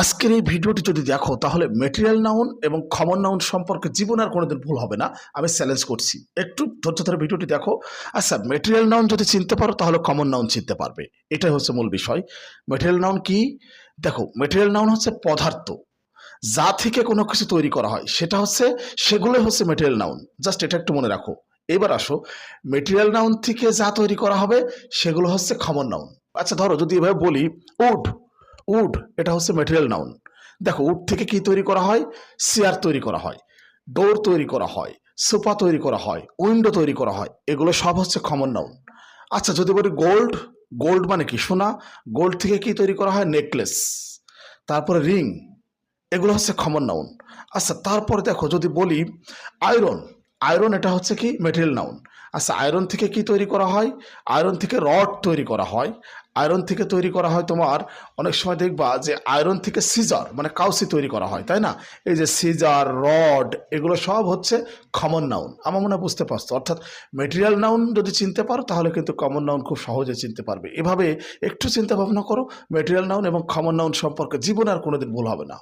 আজকের এই ভিডিওটি যদি দেখো তাহলে ম্যাটেরিয়াল নাউন এবং কমন নাউন সম্পর্কে জীবনে আর কোনোদিন ভুল হবে না। আমি চ্যালেঞ্জ করছি, একটু ধৈর্য ধরে ভিডিওটি দেখো। আচ্ছা, ম্যাটেরিয়াল নাউন যদি চিনতে পারো তাহলে কমন নাউন চিনতে পারবে, এটাই হচ্ছে মূল বিষয়। ম্যাটেরিয়াল নাউন কি? দেখো, ম্যাটেরিয়াল নাউন হচ্ছে পদার্থ, যা থেকে কোনো কিছু তৈরি করা হয় সেটা হচ্ছে, সেগুলোই হচ্ছে ম্যাটেরিয়াল নাউন। জাস্ট এটা একটু মনে রাখো। এবার আসো, ম্যাটেরিয়াল নাউন থেকে যা তৈরি করা হবে সেগুলো হচ্ছে কমন নাউন। আচ্ছা ধরো যদি এভাবে বলি উড, উড এটা হচ্ছে ম্যাটেরিয়াল নাউন। দেখো, উড থেকে কি তৈরি করা হয়? চেয়ার তৈরি করা হয়, ডোর তৈরি করা হয়, সোফা তৈরি করা হয়, উইন্ডো তৈরি করা হয়, এগুলো সব হচ্ছে কমন নাউন। আচ্ছা যদি বলি গোল্ড, গোল্ড মানে কি? সোনা। গোল্ড থেকে কি তৈরি করা হয়? নেকলেস, তারপরে রিং, এগুলো হচ্ছে কমন নাউন। আচ্ছা তারপরে দেখো যদি বলি আয়রন, আয়রন এটা হচ্ছে কি? Material noun. আচ্ছা আয়রন থেকে কি তৈরি করা হয়? আয়রন থেকে রড তৈরি করা হয়। আয়রন থেকে তৈরি করা হয় তোমার, অনেক সময় দেখবা যে আয়রন থেকে সিজার মানে কাউসি তৈরি করা হয়, তাই না? এই যে সিজার, রড, এগুলো সব হচ্ছে কমন নাউন। আমার মনে হয় বুঝতে পারছো। অর্থাৎ ম্যাটেরিয়াল নাউন যদি চিনতে পারো তাহলে কিন্তু কমন নাউন খুব সহজে চিনতে পারবে। এভাবে একটু চিন্তা ভাবনা করো, ম্যাটেরিয়াল নাউন এবং কমন নাউন সম্পর্কে জীবনে আর কোনোদিন ভুল হবে না।